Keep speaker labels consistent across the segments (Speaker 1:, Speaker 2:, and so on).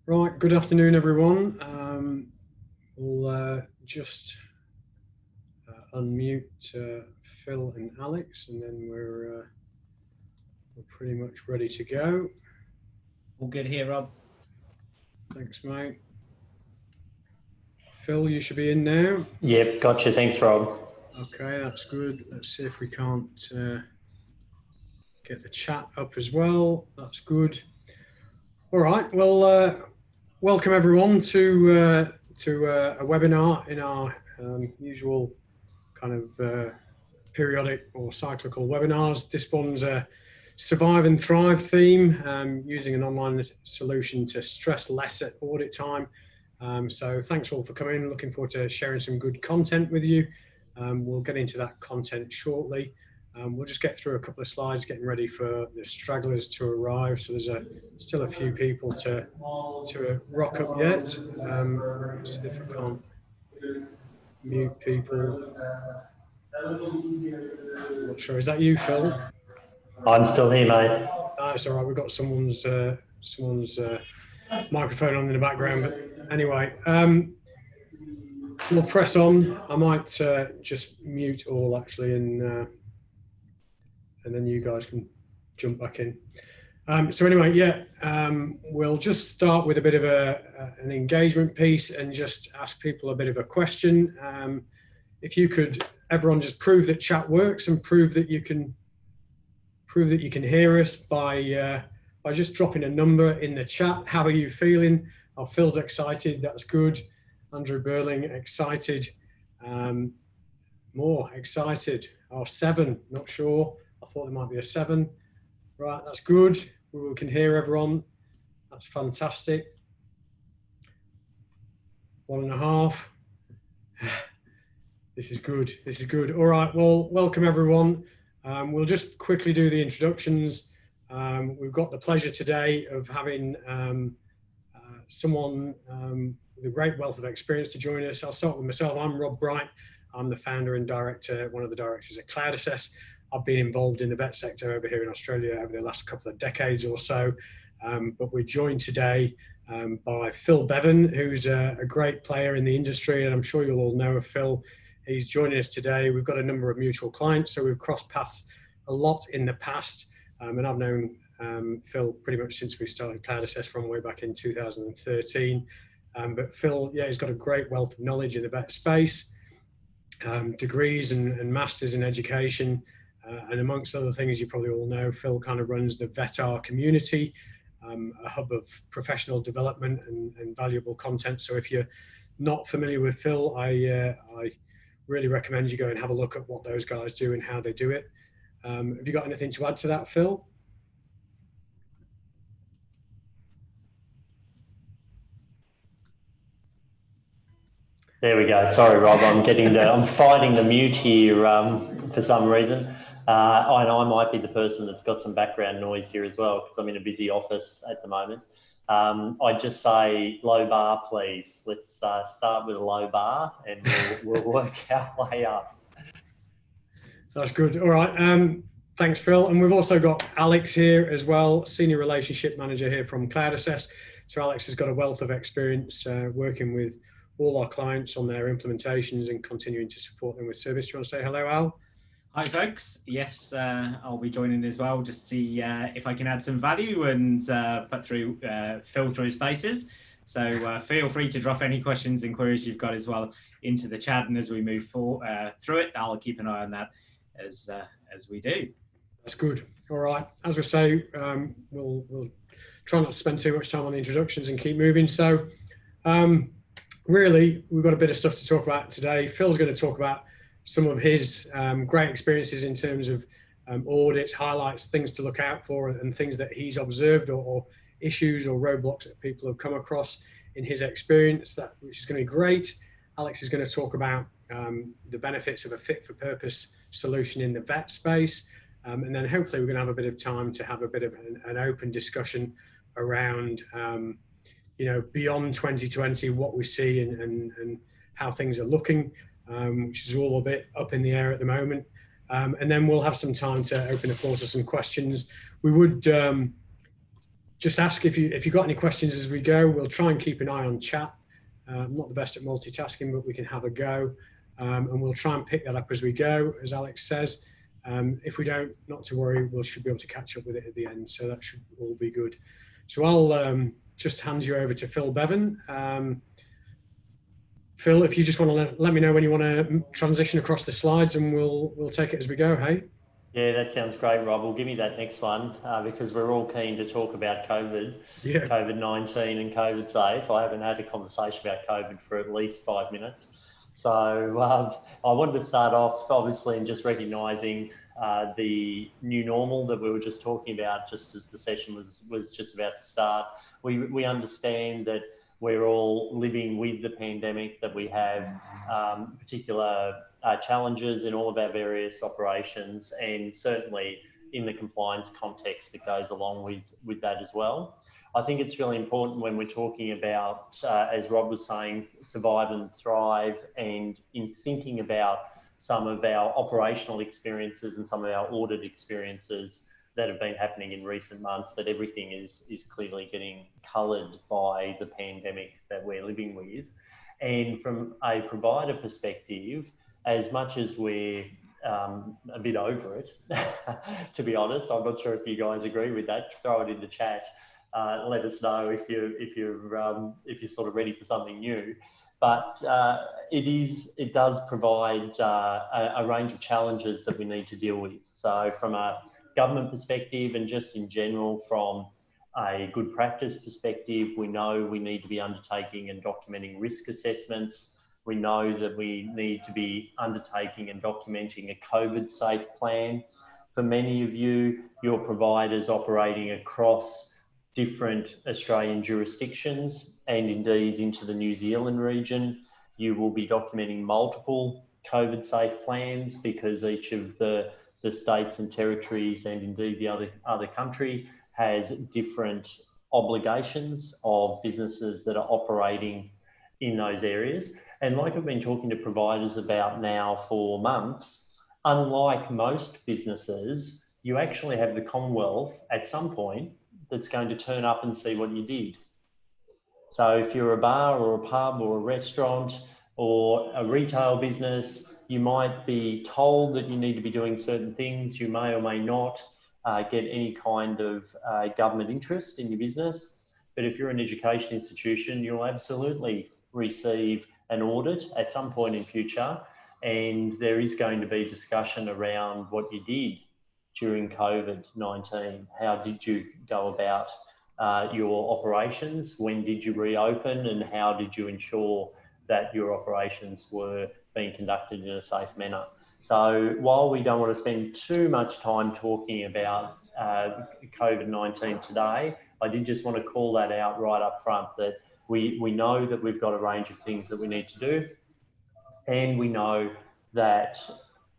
Speaker 1: Right, good afternoon, everyone. We'll just unmute Phil and Alex, and then we're pretty much ready to go.
Speaker 2: All good here, Rob.
Speaker 1: Thanks, mate. Phil, you should be in now.
Speaker 3: Yep, gotcha. Thanks, Rob.
Speaker 1: Okay, that's good. Let's see if we can't get the chat up as well. That's good. All right. Well, welcome everyone to a webinar in our usual kind of periodic or cyclical webinars. This one's a survive and thrive theme, using an online solution to stress less at audit time. So thanks all for coming. Looking forward to sharing some good content with you. We'll get into that content shortly. We'll just get through a couple of slides, getting ready for the stragglers to arrive. So there's still a few people to rock up yet. Let's see if I can't mute people. I'm not sure. Is that you, Phil?
Speaker 3: I'm still here, mate.
Speaker 1: It's all right. We've got someone's microphone on in the background. But anyway, we'll press on. I might just mute all actually, and then you guys can jump back in. So anyway, yeah, we'll just start with a bit of an engagement piece and just ask people a bit of a question. If you could, everyone, just prove that chat works and prove that you can hear us by just dropping a number in the chat. How are you feeling? Oh, Phil's excited. That's good. Andrew Burling excited. More excited. Oh, 7. Not sure. I thought there might be a 7. Right, that's good. We can hear everyone. That's fantastic. 1.5. This is good. This is good. All right. Well, welcome everyone. We'll just quickly do the introductions. We've got the pleasure today of having someone with a great wealth of experience to join us. I'll start with myself. I'm Rob Bright. I'm the founder and director, one of the directors at Cloud Assess. I've been involved in the vet sector over here in Australia over the last couple of decades or so. But we're joined today by Phill Bevan, who's a great player in the industry, and I'm sure you'll all know of Phil. He's joining us today. We've got a number of mutual clients, so we've crossed paths a lot in the past. And I've known Phil pretty much since we started Cloud Assess from way back in 2013. But Phil, yeah, he's got a great wealth of knowledge in the vet space, degrees and masters in education. And amongst other things, you probably all know, Phil kind of runs the vetr community, a hub of professional development and valuable content. So if you're not familiar with Phil, I really recommend you go and have a look at what those guys do and how they do it. Have you got anything to add to that, Phil?
Speaker 3: There we go. Sorry, Rob. I'm fighting the mute here for some reason. I know I might be the person that's got some background noise here as well because I'm in a busy office at the moment. I'd just say low bar, please. Let's start with a low bar and we'll work our way up.
Speaker 1: That's good. All right. Thanks, Phil. And we've also got Alex here as well, Senior Relationship Manager here from Cloud Assess. So Alex has got a wealth of experience working with all our clients on their implementations and continuing to support them with service. Do you want to say hello, Al?
Speaker 2: Hi, folks. Yes, I'll be joining as well, just see if I can add some value and put through Phil through spaces. So feel free to drop any questions and queries you've got as well into the chat. And as we move through it, I'll keep an eye on that as we do.
Speaker 1: That's good. All right. As we say, we'll try not to spend too much time on the introductions and keep moving. So really, we've got a bit of stuff to talk about today. Phil's going to talk about some of his great experiences in terms of audits, highlights, things to look out for, and things that he's observed or issues or roadblocks that people have come across in his experience, which is going to be great. Alex is going to talk about the benefits of a fit-for-purpose solution in the vet space. And then hopefully we're going to have a bit of time to have a bit of an open discussion around, beyond 2020, what we see and how things are looking, which is all a bit up in the air at the moment. And then we'll have some time to open the floor to some questions. We would just ask if you've got any questions as we go. We'll try and keep an eye on chat. I'm not the best at multitasking, but we can have a go. And we'll try and pick that up as we go, as Alex says. If we don't, not to worry, we should be able to catch up with it at the end. So that should all be good. So I'll just hand you over to Phill Bevan. Phill, if you just want to let me know when you want to transition across the slides, and we'll take it as we go, hey?
Speaker 3: Yeah, that sounds great, Rob. Well, give me that next one because we're all keen to talk about COVID, COVID-19 and COVID safe. I haven't had a conversation about COVID for at least 5 minutes. So I wanted to start off, obviously, in just recognising the new normal that we were just talking about just as the session was just about to start. We understand that we're all living with the pandemic, that we have particular challenges in all of our various operations, and certainly in the compliance context that goes along with that as well. I think it's really important when we're talking about, as Rob was saying, survive and thrive, and in thinking about some of our operational experiences and some of our audit experiences that have been happening in recent months, that everything is clearly getting coloured by the pandemic that we're living with. And from a provider perspective, as much as we're a bit over it, to be honest, I'm not sure if you guys agree with that. Throw it in the chat. Let us know if you're sort of ready for something new. But it does provide a range of challenges that we need to deal with. So from a government perspective, and just in general from a good practice perspective, we know we need to be undertaking and documenting risk assessments. We know that we need to be undertaking and documenting a COVID safe plan. For many of you, your providers operating across different Australian jurisdictions and indeed into the New Zealand region, you will be documenting multiple COVID safe plans because each of the states and territories and indeed the other country has different obligations of businesses that are operating in those areas. And like I've been talking to providers about now for months, unlike most businesses, you actually have the Commonwealth at some point that's going to turn up and see what you did. So if you're a bar or a pub or a restaurant or a retail business, you might be told that you need to be doing certain things. You may or may not get any kind of government interest in your business. But if you're an education institution, you'll absolutely receive an audit at some point in future. And there is going to be discussion around what you did during COVID-19. How did you go about your operations? When did you reopen? And how did you ensure that your operations were being conducted in a safe manner? So while we don't want to spend too much time talking about COVID-19 today, I did just want to call that out right up front, that we know that we've got a range of things that we need to do, and we know that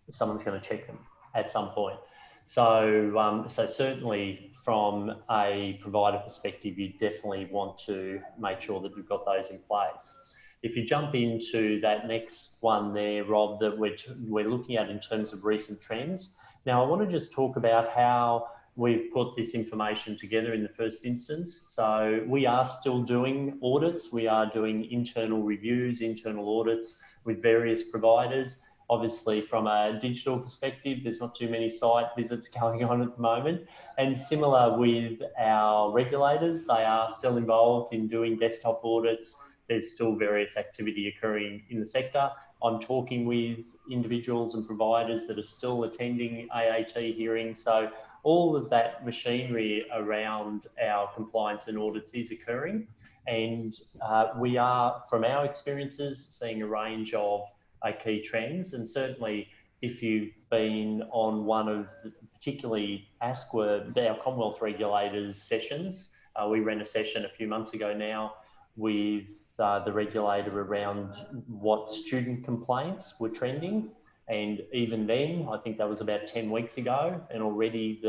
Speaker 3: someone's going to check them at some point. So, so certainly from a provider perspective, you definitely want to make sure that you've got those in place. If you jump into that next one there, Rob, that we're looking at in terms of recent trends. Now, I want to just talk about how we've put this information together in the first instance. So we are still doing audits. We are doing internal reviews, internal audits with various providers. Obviously, from a digital perspective, there's not too many site visits going on at the moment. And similar with our regulators, they are still involved in doing desktop audits. There's still various activity occurring in the sector. I'm talking with individuals and providers that are still attending AAT hearings. So all of that machinery around our compliance and audits is occurring. And we are, from our experiences, seeing a range of key trends. And certainly if you've been on one of the, particularly ASQA, our Commonwealth regulators sessions, we ran a session a few months ago now with the regulator around what student complaints were trending. And even then, I think that was about 10 weeks ago, and already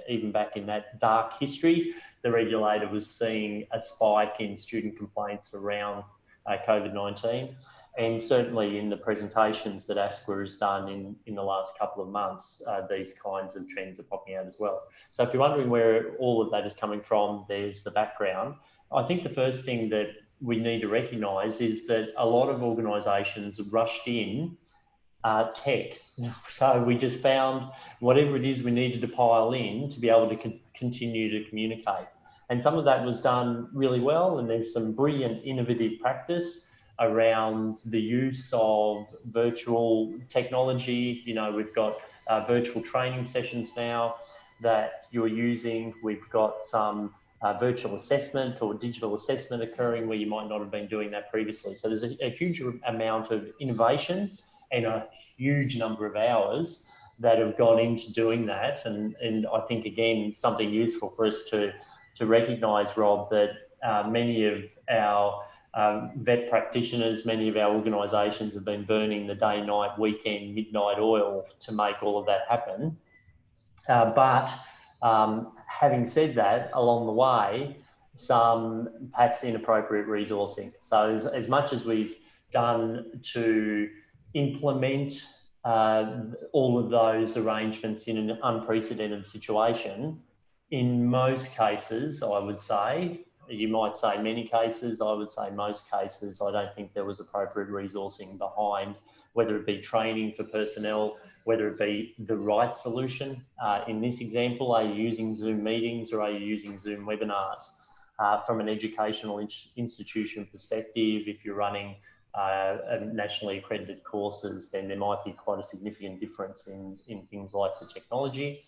Speaker 3: even back in that dark history, the regulator was seeing a spike in student complaints around COVID-19. And certainly in the presentations that ASQA has done in the last couple of months, these kinds of trends are popping out as well. So if you're wondering where all of that is coming from, there's the background. I think the first thing that we need to recognise is that a lot of organisations rushed in tech. So we just found whatever it is we needed to pile in to be able to continue to communicate. And some of that was done really well, and there's some brilliant innovative practice around the use of virtual technology. You know, we've got virtual training sessions now that you're using. We've got some virtual assessment or digital assessment occurring where you might not have been doing that previously. So there's a huge amount of innovation and a huge number of hours that have gone into doing that. And I think, again, something useful for us to recognise, Rob, that many of our vet practitioners, many of our organisations have been burning the day, night, weekend, midnight oil to make all of that happen. But having said that, along the way, some perhaps inappropriate resourcing. So as much as we've done to implement all of those arrangements in an unprecedented situation, in most cases, I would say, you might say many cases, I would say most cases, I don't think there was appropriate resourcing behind, whether it be training for personnel, whether it be the right solution. In this example, are you using Zoom meetings or are you using Zoom webinars? From an educational institution perspective, if you're running nationally accredited courses, then there might be quite a significant difference in things like the technology.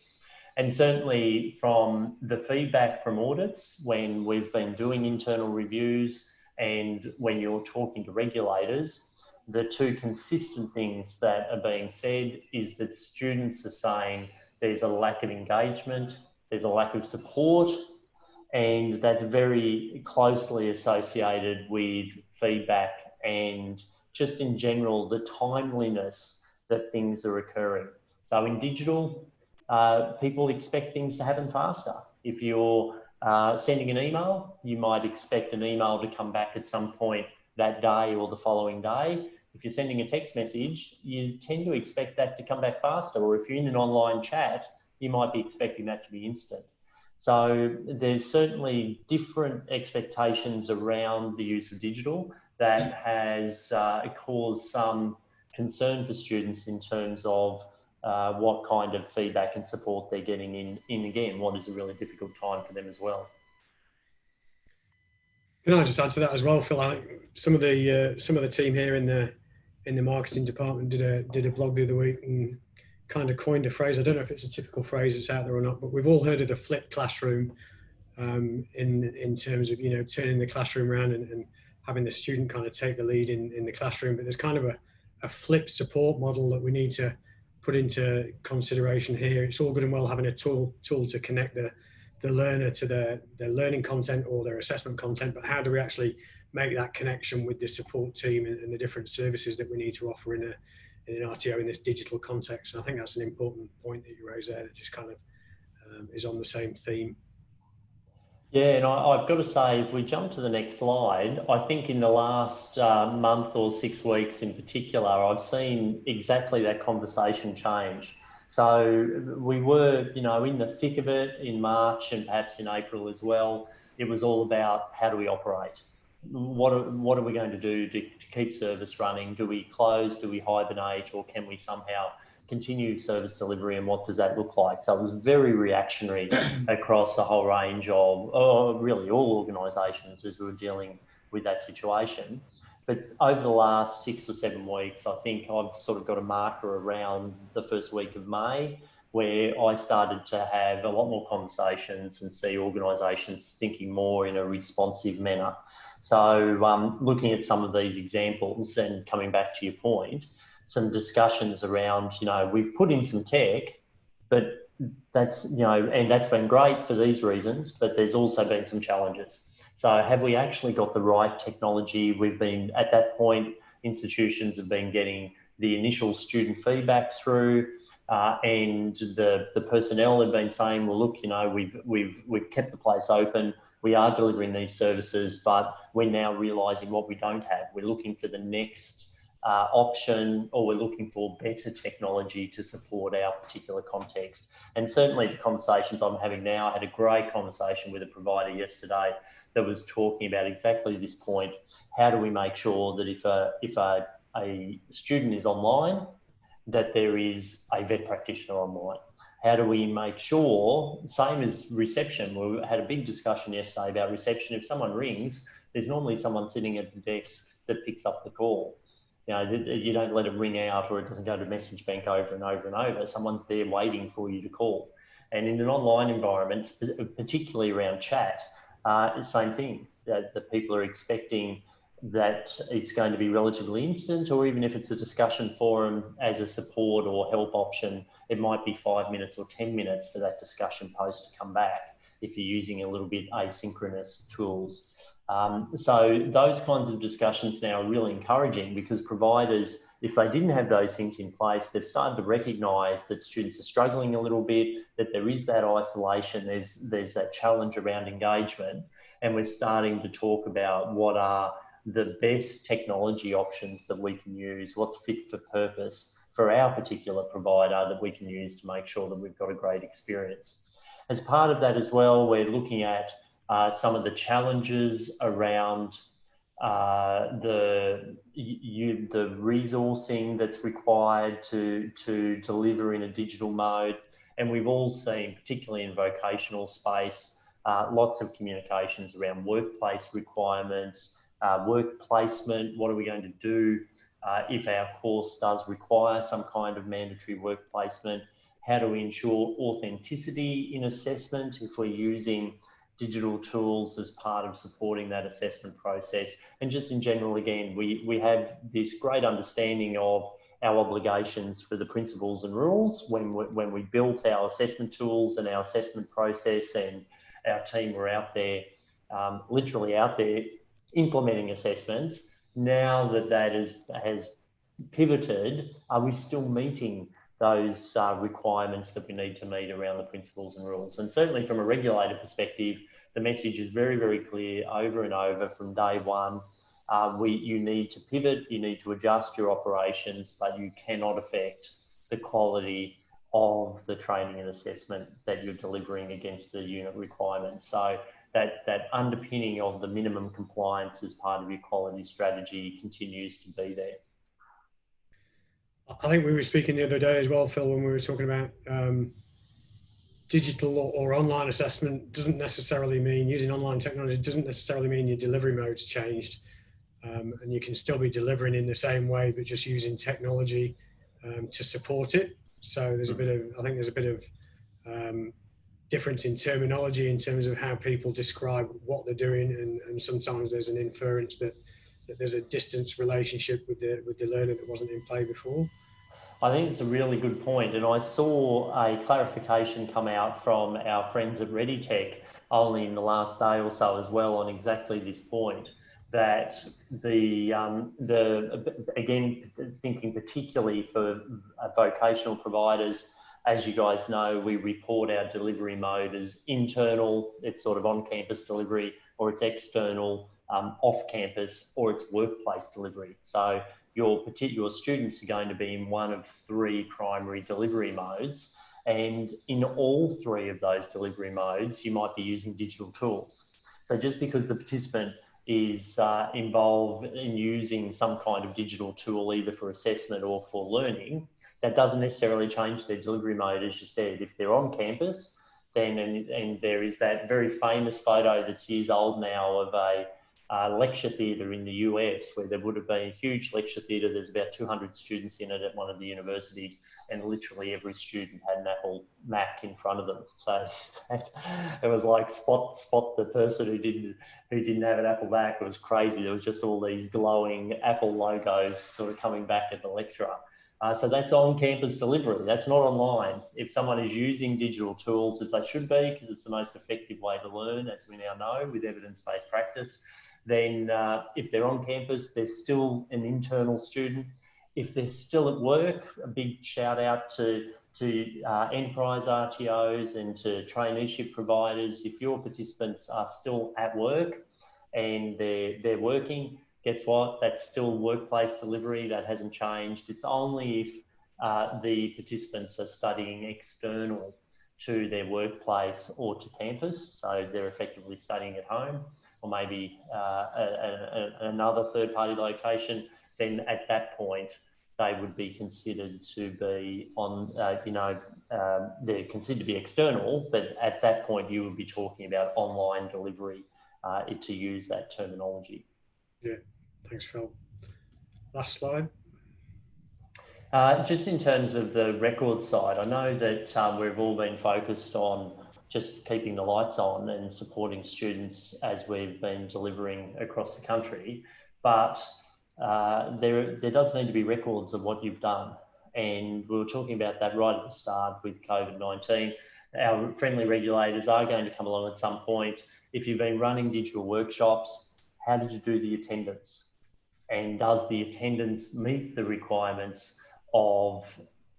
Speaker 3: And certainly from the feedback from audits, when we've been doing internal reviews and when you're talking to regulators, the two consistent things that are being said is that students are saying there's a lack of engagement, there's a lack of support, and that's very closely associated with feedback and just in general, the timeliness that things are occurring. So in digital, people expect things to happen faster. If you're sending an email, you might expect an email to come back at some point that day or the following day. If you're sending a text message, you tend to expect that to come back faster. Or if you're in an online chat, you might be expecting that to be instant. So there's certainly different expectations around the use of digital that has caused some concern for students in terms of what kind of feedback and support they're getting in again, what is a really difficult time for them as well.
Speaker 1: Can I just add to that as well, Phil? Some of the team here in the marketing department did a blog the other week and kind of coined a phrase. I don't know if it's a typical phrase that's out there or not, but we've all heard of the flipped classroom in terms of, you know, turning the classroom around and having the student kind of take the lead in the classroom. But there's kind of a flipped support model that we need to put into consideration here. It's all good and well having a tool to connect the learner to their learning content or their assessment content, but how do we actually make that connection with the support team and the different services that we need to offer in an RTO in this digital context? And I think that's an important point that you raised there that just kind of is on the same theme.
Speaker 3: Yeah, and I've got to say, if we jump to the next slide, I think in the last month or 6 weeks in particular, I've seen exactly that conversation change. So we were, you know, in the thick of it in March and perhaps in April as well. It was all about how do we operate? What are we going to do to keep service running? Do we close? Do we hibernate? Or can we somehow continue service delivery, and what does that look like? So it was very reactionary across the whole range of really all organisations as we were dealing with that situation. But over the last 6 or 7 weeks, I think I've sort of got a marker around the first week of May where I started to have a lot more conversations and see organisations thinking more in a responsive manner. So looking at some of these examples and coming back to your point, some discussions around, you know, we've put in some tech, but that's, you know, and that's been great for these reasons, but there's also been some challenges. So have we actually got the right technology? We've been, at that point, institutions have been getting the initial student feedback through, and the personnel have been saying, well, look, you know, we've kept the place open. We are delivering these services, but we're now realising what we don't have. We're looking for the next option, or we're looking for better technology to support our particular context. And certainly the conversations I'm having now, I had a great conversation with a provider yesterday that was talking about exactly this point. How do we make sure that if a student is online, that there is a vet practitioner online? How do we make sure, same as reception, we had a big discussion yesterday about reception. If someone rings, there's normally someone sitting at the desk that picks up the call. You know, you don't let it ring out, or it doesn't go to message bank over and over and over. Someone's there waiting for you to call. And in an online environment, particularly around chat, same thing, that the people are expecting that it's going to be relatively instant, or even if it's a discussion forum as a support or help option, it might be 5 minutes or 10 minutes for that discussion post to come back if you're using a little bit asynchronous tools. So those kinds of discussions now are really encouraging, because providers, if they didn't have those things in place, they've started to recognise that students are struggling a little bit, that there is that isolation, there's that challenge around engagement, and we're starting to talk about what are the best technology options that we can use, what's fit for purpose for our particular provider that we can use to make sure that we've got a great experience. As part of that as well, we're looking at some of the challenges around the resourcing that's required to deliver in a digital mode. And we've all seen, particularly in vocational space, lots of communications around workplace requirements, work placement. What are we going to do if our course does require some kind of mandatory work placement? How do we ensure authenticity in assessment if we're using digital tools as part of supporting that assessment process? And just in general, again, we have this great understanding of our obligations for the principles and rules when we built our assessment tools and our assessment process, and our team were out there, literally out there implementing assessments. Now that has pivoted, are we still meeting those requirements that we need to meet around the principles and rules? And certainly from a regulator perspective, the message is very, very clear over and over from day one. You need to pivot, you need to adjust your operations, but you cannot affect the quality of the training and assessment that you're delivering against the unit requirements. So that underpinning of the minimum compliance as part of your quality strategy continues to be there.
Speaker 1: I think we were speaking the other day as well, Phil, when we were talking about digital or online assessment doesn't necessarily mean, using online technology doesn't necessarily mean your delivery mode's changed. And you can still be delivering in the same way, but just using technology to support it. So there's a bit of, I think there's a bit of difference in terminology in terms of how people describe what they're doing, and sometimes there's an inference that there's a distance relationship with the learner that wasn't in play before.
Speaker 3: I think it's a really good point, and I saw a clarification come out from our friends at ReadyTech only in the last day or so as well on exactly this point, that again, thinking particularly for vocational providers, as you guys know, we report our delivery mode as internal, it's sort of on-campus delivery, or it's external, off-campus, or it's workplace delivery. So your students are going to be in one of three primary delivery modes, and in all three of those delivery modes, you might be using digital tools. So just because the participant is involved in using some kind of digital tool, either for assessment or for learning, that doesn't necessarily change their delivery mode. As you said, if they're on campus, then, and there is that very famous photo that's years old now of a lecture theatre in the US, where there would have been a huge lecture theatre. There's about 200 students in it at one of the universities, and literally every student had an Apple Mac in front of them. So it was like spot the person who didn't have an Apple Mac. It was crazy. There was just all these glowing Apple logos sort of coming back at the lecturer. So that's on-campus delivery. That's not online. If someone is using digital tools, as they should be, because it's the most effective way to learn, as we now know with evidence-based practice, then if they're on campus, they're still an internal student. If they're still at work, a big shout out to enterprise RTOs and to traineeship providers. If your participants are still at work and they're working, guess what? That's still workplace delivery. That hasn't changed. It's only if the participants are studying external to their workplace or to campus, so they're effectively studying at home or maybe another third-party location, then at that point they would be considered to be on, they're considered to be external, but at that point you would be talking about online delivery, to use that terminology.
Speaker 1: Yeah, thanks, Phil. Last slide.
Speaker 3: Just in terms of the record side, I know that we've all been focused on just keeping the lights on and supporting students as we've been delivering across the country, but there does need to be records of what you've done. And we were talking about that right at the start with COVID-19. Our friendly regulators are going to come along at some point. If you've been running digital workshops, how did you do the attendance? And does the attendance meet the requirements of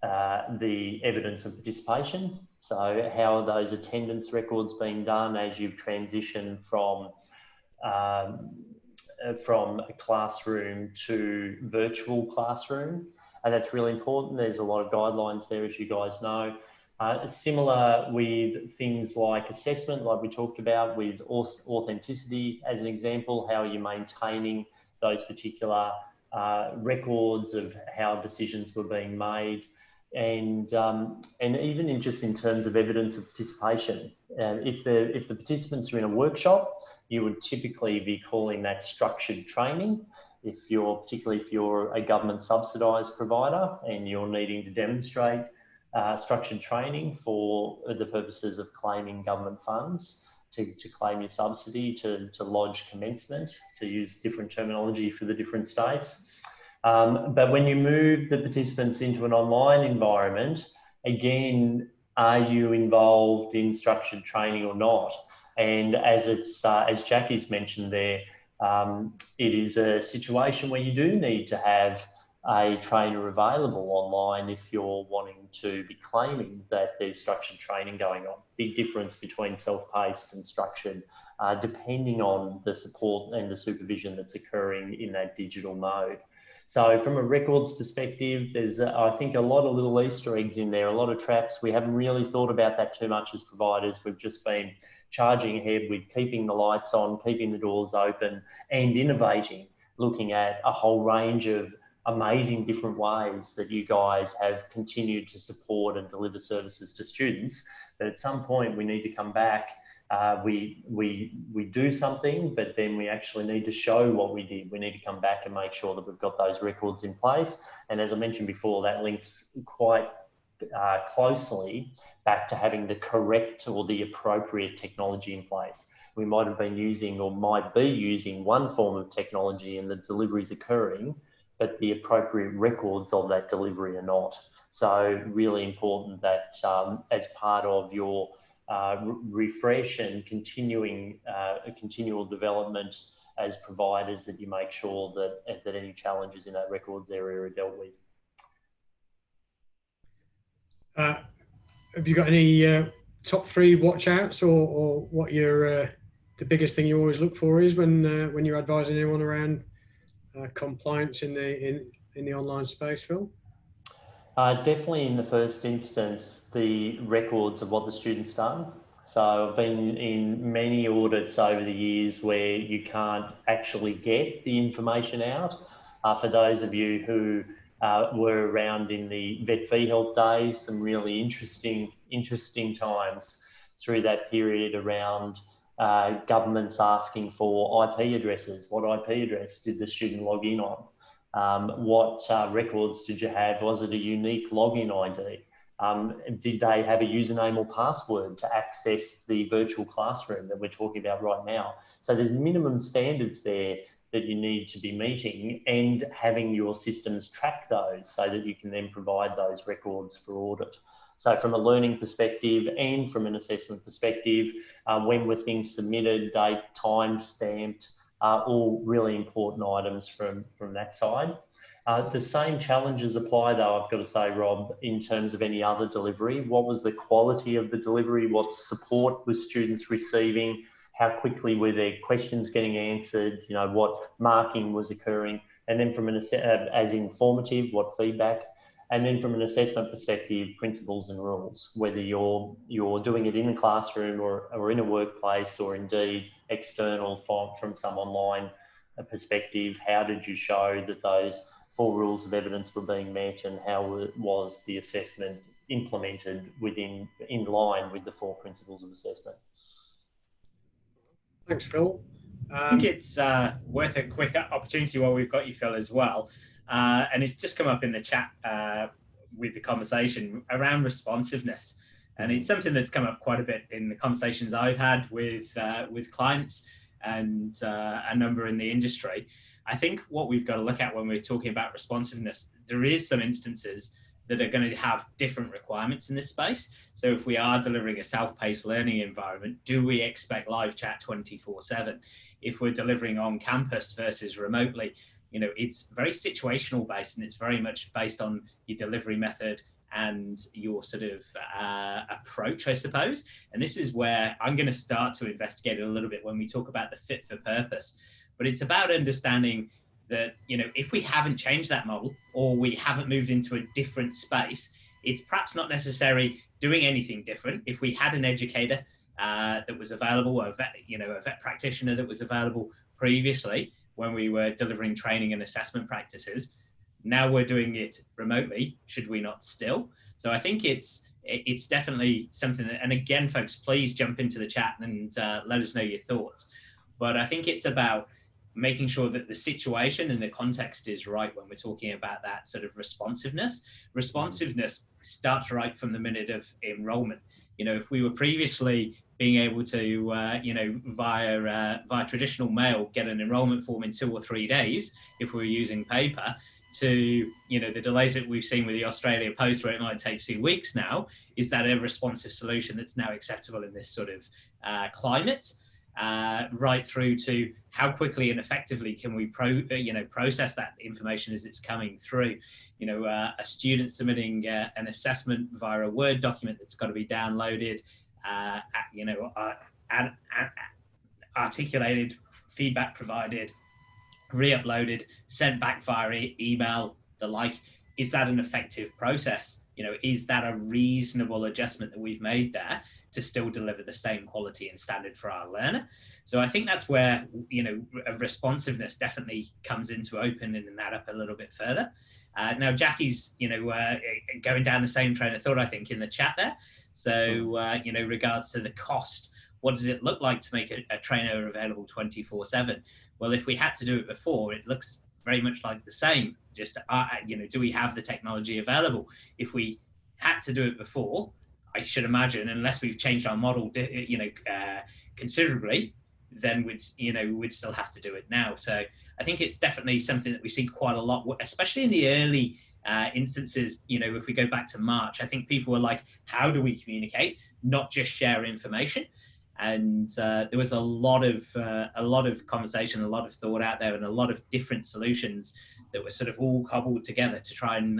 Speaker 3: the evidence of participation? So how are those attendance records being done as you've transitioned from a classroom to virtual classroom? And that's really important. There's a lot of guidelines there, as you guys know. Similar with things like assessment, like we talked about with authenticity as an example. How are you maintaining those particular records of how decisions were being made, and even in terms of evidence of participation. If the participants are in a workshop, you would typically be calling that structured training. Particularly if you're a government subsidised provider and you're needing to demonstrate structured training for the purposes of claiming government funds, to claim your subsidy, to lodge commencement, to use different terminology for the different states. But when you move the participants into an online environment, again, are you involved in structured training or not? And as Jackie's mentioned there, it is a situation where you do need to have a trainer available online if you're wanting to be claiming that there's structured training going on. Big difference between self-paced and structured, depending on the support and the supervision that's occurring in that digital mode. So from a records perspective, there's, I think, a lot of little Easter eggs in there, a lot of traps. We haven't really thought about that too much as providers. We've just been charging ahead with keeping the lights on, keeping the doors open, and innovating, looking at a whole range of amazing different ways that you guys have continued to support and deliver services to students. But at some point we need to come back, we do something, but then we actually need to show what we did. We need to come back and make sure that we've got those records in place. And as I mentioned before, that links quite closely back to having the correct or the appropriate technology in place. We might have been using or might be using one form of technology and the delivery is occurring, but the appropriate records of that delivery are not. So really important that as part of your refresh and continual development as providers, that you make sure that any challenges in that records area are dealt with.
Speaker 1: Have you got any top 3 watch outs, or what your the biggest thing you always look for is when you're advising anyone around compliance in the online space, Phil?
Speaker 3: Definitely in the first instance, the records of what the student's done. So I've been in many audits over the years where you can't actually get the information out. For those of you who were around in the vetr help days, some really interesting times through that period around governments asking for IP addresses. What IP address did the student log in on? What records did you have? Was it a unique login ID? Did they have a username or password to access the virtual classroom that we're talking about right now? So there's minimum standards there that you need to be meeting, and having your systems track those so that you can then provide those records for audit. So from a learning perspective and from an assessment perspective, when were things submitted, date, time stamped, all really important items from that side. The same challenges apply though, I've got to say, Rob, in terms of any other delivery. What was the quality of the delivery? What support were students receiving? how quickly were their questions getting answered, you know, what marking was occurring, and then from an as informative, what feedback, and then from an assessment perspective, principles and rules, whether you're doing it in a classroom or in a workplace, or indeed external from some online perspective. How did you show that those 4 rules of evidence were being met, and how was the assessment implemented in line with the 4 principles of assessment?
Speaker 1: Thanks, Phill.
Speaker 2: I think it's worth a quick opportunity while we've got you, Phill, as well. And it's just come up in the chat with the conversation around responsiveness. And it's something that's come up quite a bit in the conversations I've had with clients and a number in the industry. I think what we've got to look at when we're talking about responsiveness, there is some instances that are going to have different requirements in this space. So if we are delivering a self-paced learning environment, do we expect live chat 24/7? If we're delivering on campus versus remotely, you know, it's very situational based, and it's very much based on your delivery method and your sort of approach, I suppose. And this is where I'm going to start to investigate it a little bit when we talk about the fit for purpose. But it's about understanding that, you know, if we haven't changed that model, or we haven't moved into a different space, it's perhaps not necessarily doing anything different. If we had an educator that was available, a vet practitioner that was available previously when we were delivering training and assessment practices, now we're doing it remotely, should we not still? So I think it's definitely something that, and again, folks, please jump into the chat and let us know your thoughts. But I think it's about making sure that the situation and the context is right when we're talking about that sort of responsiveness. Responsiveness starts right from the minute of enrollment. You know, if we were previously being able to, via traditional mail, get an enrollment form in 2 or 3 days, if we were using paper, to, you know, the delays that we've seen with the Australia Post, where it might take 2 weeks now, is that a responsive solution that's now acceptable in this sort of climate? Right through to how quickly and effectively can we process that information as it's coming through. You know, a student submitting an assessment via a Word document that's got to be downloaded, articulated, feedback provided, re-uploaded, sent back via email, the like. Is that an effective process? You know, is that a reasonable adjustment that we've made there to still deliver the same quality and standard for our learner? So I think that's where, you know, responsiveness definitely comes into opening that up a little bit further. Now, Jackie's, you know, going down the same train of thought, I think, in the chat there. So, you know, regards to the cost, what does it look like to make a trainer available 24/7? Well, if we had to do it before, it looks very much like the same. Just, you know, do we have the technology available? If we had to do it before, I should imagine, unless we've changed our model, you know, considerably, then we'd still have to do it now. So I think it's definitely something that we see quite a lot, especially in the early instances. You know, if we go back to March, I think people were like, how do we communicate, not just share information? And there was a lot of conversation, a lot of thought out there, and a lot of different solutions that were sort of all cobbled together to try and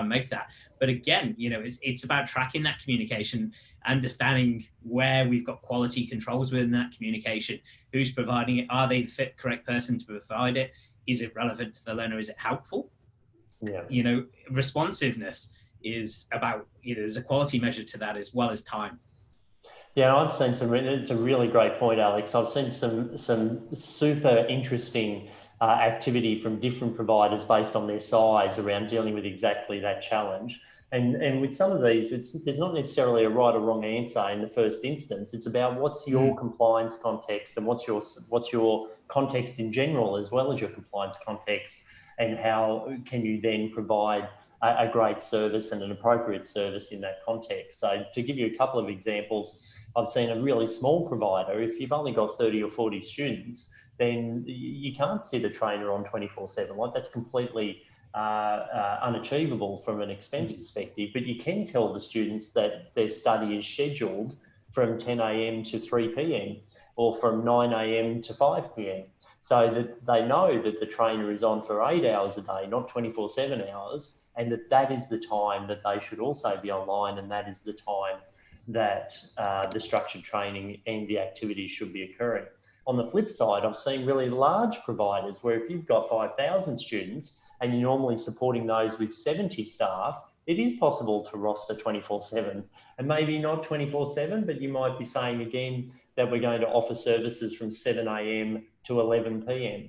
Speaker 2: make that. But again, you know, it's about tracking that communication, understanding where we've got quality controls within that communication, who's providing it, are they the correct person to provide it, is it relevant to the learner, is it helpful?
Speaker 3: Yeah.
Speaker 2: You know, responsiveness is about, you know, there's a quality measure to that as well as time.
Speaker 3: Yeah, I've seen it's a really great point, Alex. I've seen some super interesting activity from different providers based on their size around dealing with exactly that challenge. And with some of these, there's not necessarily a right or wrong answer in the first instance. It's about what's your compliance context, and what's your context in general, as well as your compliance context, and how can you then provide a great service and an appropriate service in that context. So to give you a couple of examples, I've seen a really small provider, if you've only got 30 or 40 students, then you can't sit a trainer on 24/7. Like, that's completely unachievable from an expense perspective, but you can tell the students that their study is scheduled from 10 a.m. to 3 p.m. or from 9 a.m. to 5 p.m. so that they know that the trainer is on for 8 hours a day, not 24/7 hours, and that is the time that they should also be online, and that is the time that the structured training and the activities should be occurring. On the flip side, I've seen really large providers where if you've got 5,000 students and you're normally supporting those with 70 staff, it is possible to roster 24/7, and maybe not 24/7, but you might be saying again that we're going to offer services from 7 a.m. to 11 p.m.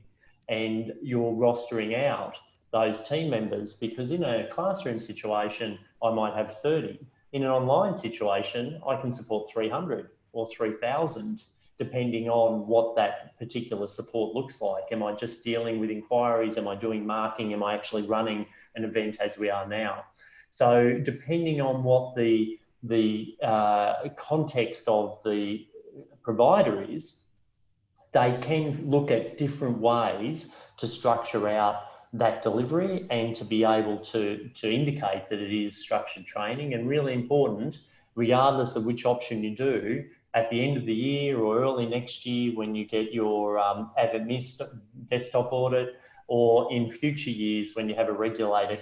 Speaker 3: and you're rostering out those team members, because in a classroom situation, I might have 30. In an online situation, I can support 300 or 3,000, depending on what that particular support looks like. Am I just dealing with inquiries? Am I doing marking? Am I actually running an event as we are now? So depending on what the context of the provider is, they can look at different ways to structure out that delivery and to be able to indicate that it is structured training. And really important, regardless of which option you do, at the end of the year or early next year when you get your AVMIS desktop audit, or in future years when you have a regulator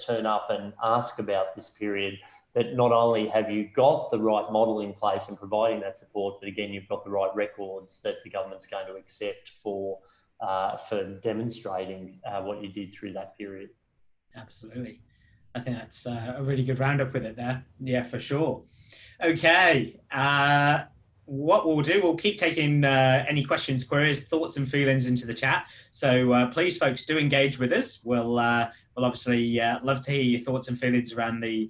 Speaker 3: turn up and ask about this period, that not only have you got the right model in place and providing that support, but again, you've got the right records that the government's going to accept for demonstrating what you did through that period.
Speaker 2: Absolutely. I think that's a really good roundup with it there. Yeah, for sure. Okay. What we'll do, we'll keep taking any questions, queries, thoughts and feelings into the chat. So please, folks, do engage with us. We'll obviously love to hear your thoughts and feelings around the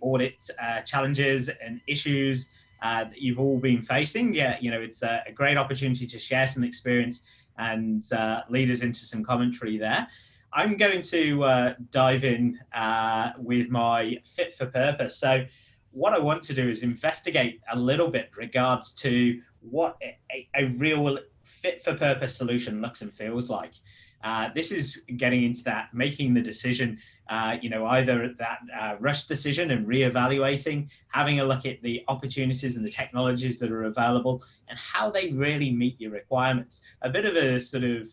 Speaker 2: audit challenges and issues that you've all been facing. Yeah, you know, it's a great opportunity to share some experience and lead us into some commentary there. I'm going to dive in with my fit for purpose. So what I want to do is investigate a little bit regards to what a real fit for purpose solution looks and feels like. This is getting into that, making the decision, either that rush decision and reevaluating, having a look at the opportunities and the technologies that are available and how they really meet your requirements. A bit of a sort of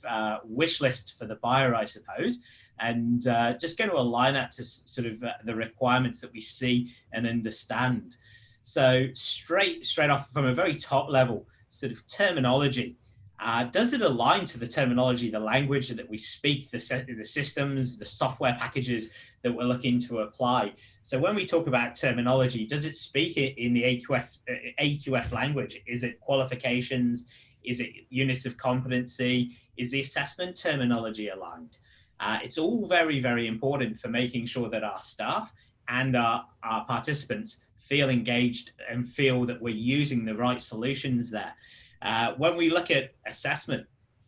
Speaker 2: wish list for the buyer, I suppose, and just going to align that to sort of the requirements that we see and understand. So straight off from a very top level sort of terminology, does it align to the terminology, the language that we speak, the systems, the software packages that we're looking to apply? So when we talk about terminology, does it speak it in the AQF language? Is it qualifications? Is it units of competency? Is the assessment terminology aligned? It's all very, very important for making sure that our staff and our participants feel engaged and feel that we're using the right solutions there. When we look at assessment,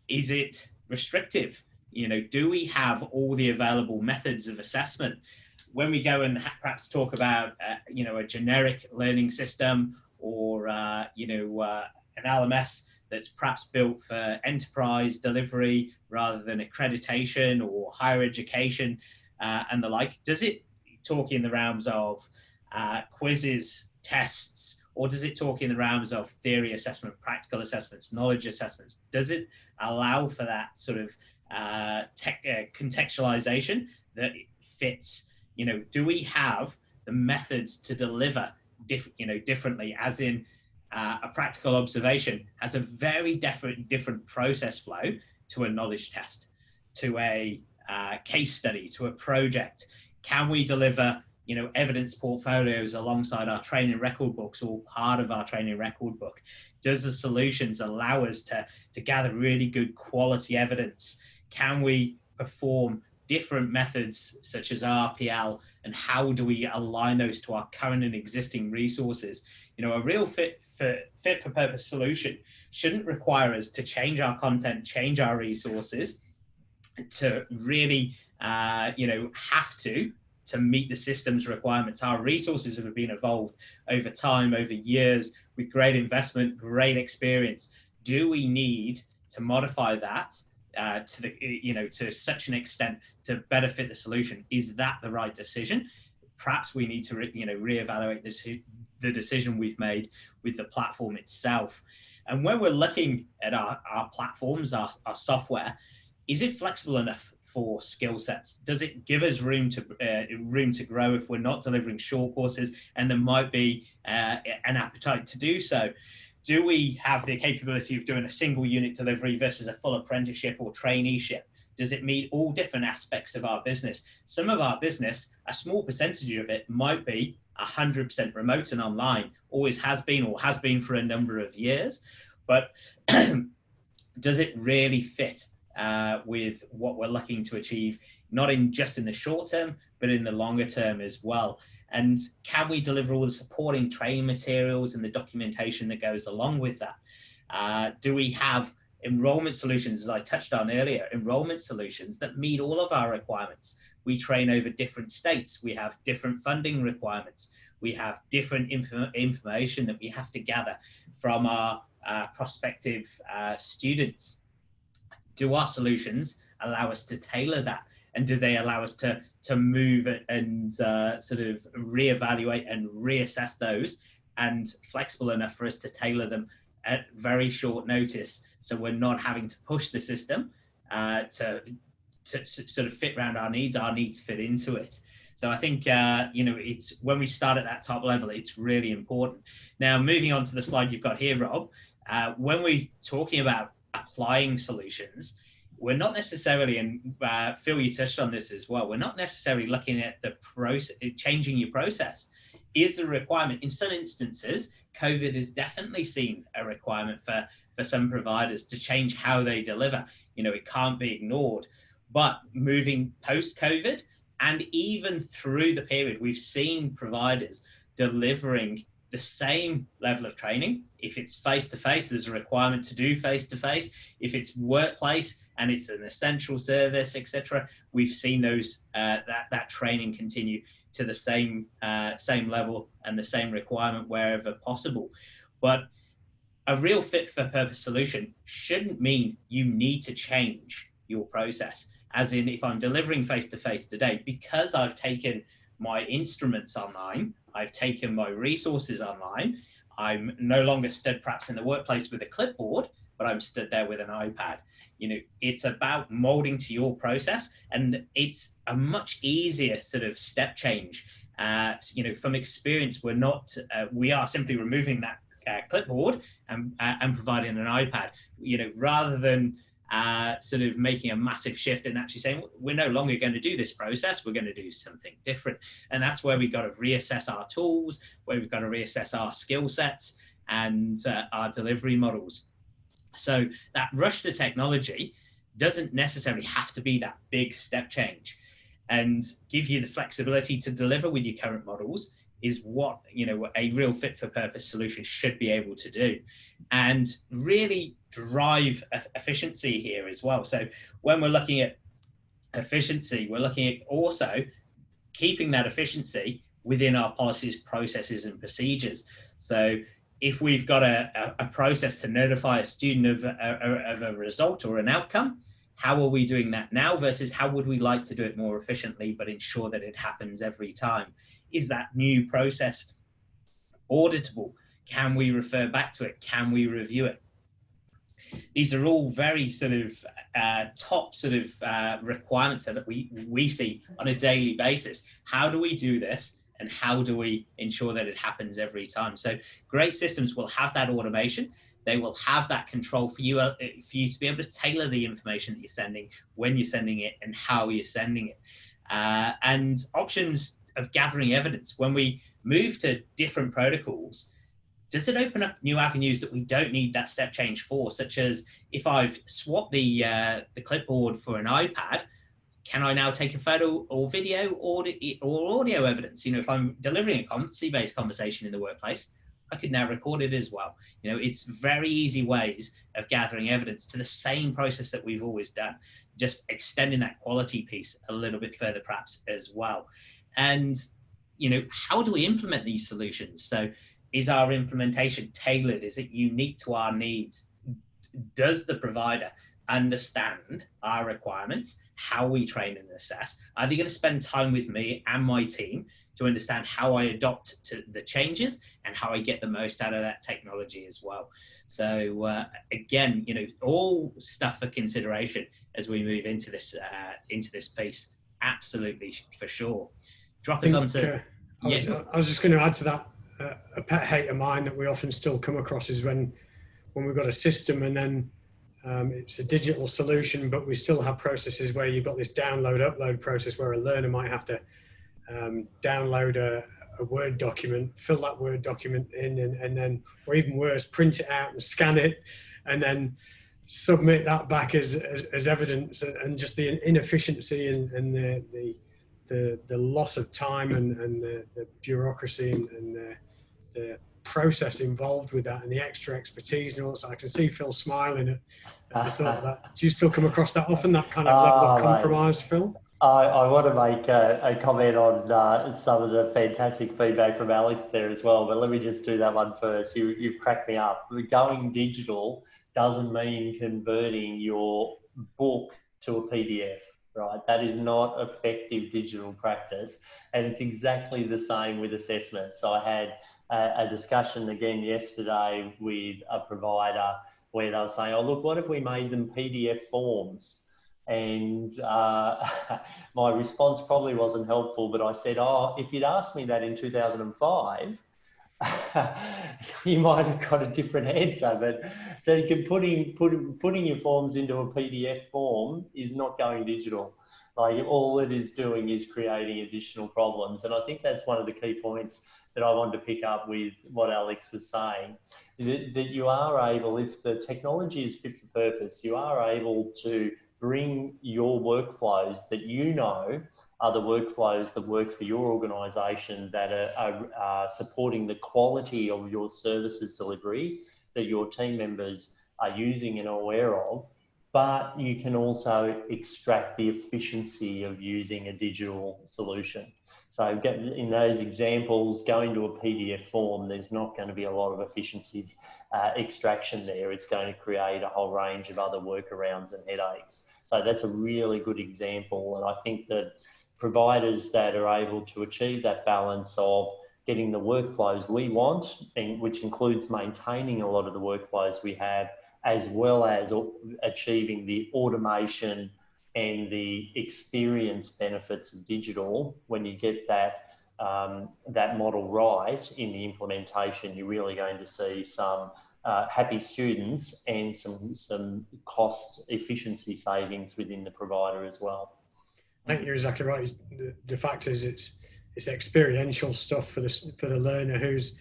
Speaker 2: is it restrictive? Do we have all the available methods of assessment? When we go and perhaps talk about, a generic learning system or, an LMS that's perhaps built for enterprise delivery rather than accreditation or higher education and the like, does it talk in the realms of quizzes, tests, or does it talk in the realms of theory assessment, practical assessments, knowledge assessments? Does it allow for that sort of contextualization that fits? Do we have the methods to deliver differently, as in a practical observation has a very different process flow to a knowledge test, to a case study, to a project? Can we deliver evidence portfolios alongside our training record books or part of our training record book? Does the solutions allow us to gather really good quality evidence? Can we perform different methods such as RPL, and how do we align those to our current and existing resources? A real fit for purpose solution shouldn't require us to change our content, change our resources to really, have to meet the system's requirements. Our resources have been evolved over time, over years, with great investment, great experience. Do we need to modify that to such an extent to better fit the solution? Is that the right decision? Perhaps we need to reevaluate the decision we've made with the platform itself. And when we're looking at our platforms, our software, is it flexible enough for skill sets? Does it give us room to grow if we're not delivering short courses and there might be an appetite to do so? Do we have the capability of doing a single unit delivery versus a full apprenticeship or traineeship? Does it meet all different aspects of our business? Some of our business, a small percentage of it might be 100% remote and online, always has been or has been for a number of years. But does it really fit with what we're looking to achieve, not just in the short term, but in the longer term as well? And can we deliver all the supporting training materials and the documentation that goes along with that? Do we have enrollment solutions, as I touched on earlier, enrollment solutions that meet all of our requirements? We train over different states. We have different funding requirements. We have different information that we have to gather from our prospective students. Do our solutions allow us to tailor that? And do they allow us to move and sort of reevaluate and reassess those, and flexible enough for us to tailor them at very short notice, so we're not having to push the system to sort of fit around our needs fit into it. So I think, it's when we start at that top level, it's really important. Now, moving on to the slide you've got here, Rob, when we're talking about applying solutions, we're not necessarily, and Phill, you touched on this as well, we're not necessarily looking at the process, changing your process. Is the requirement? In some instances, COVID has definitely seen a requirement for some providers to change how they deliver. It can't be ignored. But moving post-COVID and even through the period, we've seen providers delivering the same level of training. If it's face-to-face, there's a requirement to do face-to-face. If it's workplace and it's an essential service, etc., we've seen those that training continue to the same level and the same requirement wherever possible. But a real fit for purpose solution shouldn't mean you need to change your process. As in, if I'm delivering face-to-face today, because I've taken my instruments online, I've taken my resources online, I'm no longer stood perhaps in the workplace with a clipboard, but I'm stood there with an iPad. It's about molding to your process, and it's a much easier sort of step change. From experience, we are simply removing that clipboard and providing an iPad, rather than sort of making a massive shift and actually saying, we're no longer going to do this process, we're going to do something different. And that's where we've got to reassess our tools, where we've got to reassess our skill sets and our delivery models. So that rush to technology doesn't necessarily have to be that big step change, and give you the flexibility to deliver with your current models is what a real fit for purpose solution should be able to do, and really drive efficiency here as well. So when we're looking at efficiency, we're looking at also keeping that efficiency within our policies, processes, and procedures. So if we've got a process to notify a student of a result or an outcome, how are we doing that now versus how would we like to do it more efficiently, but ensure that it happens every time? Is that new process auditable? Can we refer back to it? Can we review it? These are all very sort of top sort of requirements that we see on a daily basis. How do we do this? And how do we ensure that it happens every time? So great systems will have that automation. They will have that control for you to be able to tailor the information that you're sending, when you're sending it, and how you're sending it. And options of gathering evidence. When we move to different protocols, does it open up new avenues that we don't need that step change for? Such as, if I've swapped the clipboard for an iPad, can I now take a photo or video or audio evidence? If I'm delivering a competency-based conversation in the workplace, I could now record it as well. It's very easy ways of gathering evidence to the same process that we've always done, just extending that quality piece a little bit further perhaps as well. And, how do we implement these solutions? So is our implementation tailored? Is it unique to our needs? Does the provider understand our requirements, how we train and assess? Are they going to spend time with me and my team to understand how I adopt to the changes and how I get the most out of that technology as well? So again, you know, all stuff for consideration as we move into this piece. Absolutely, for sure. Drop us onto.
Speaker 1: I was just going to add to that. A pet hate of mine that we often still come across is when we've got a system and then it's a digital solution, but we still have processes where you've got this download upload process where a learner might have to download a Word document, fill that Word document in, and then, or even worse, print it out and scan it, and then submit that back as evidence, and just the inefficiency and the loss of time and the bureaucracy and the process involved with that and the extra expertise and all that. So I can see Phill smiling at the thought of that. Do you still come across that often, that kind of level of compromise, Phill?
Speaker 3: I want to make a comment on some of the fantastic feedback from Alex there as well, but let me just do that one first. You've cracked me up. Going digital doesn't mean converting your book to a PDF, right? That is not effective digital practice. And it's exactly the same with assessment. So I had a discussion again yesterday with a provider where they were saying, oh, look, what if we made them PDF forms? And my response probably wasn't helpful, but I said, oh, if you'd asked me that in 2005, you might have got a different answer. But putting your forms into a PDF form is not going digital. Like, all it is doing is creating additional problems. And I think that's one of the key points that I wanted to pick up with what Alex was saying, that you are able, if the technology is fit for purpose, you are able to bring your workflows that you know are the workflows that work for your organisation, that are supporting the quality of your services delivery that your team members are using and aware of, but you can also extract the efficiency of using a digital solution. So in those examples, going to a PDF form, there's not going to be a lot of efficiency extraction there. It's going to create a whole range of other workarounds and headaches. So that's a really good example. And I think that providers that are able to achieve that balance of getting the workflows we want, and which includes maintaining a lot of the workflows we have, as well as achieving the automation and the experience benefits of digital, when you get that that model right in the implementation, you're really going to see some happy students and some cost efficiency savings within the provider as well.
Speaker 1: I think you're exactly right. The fact is, it's experiential stuff for the learner who's,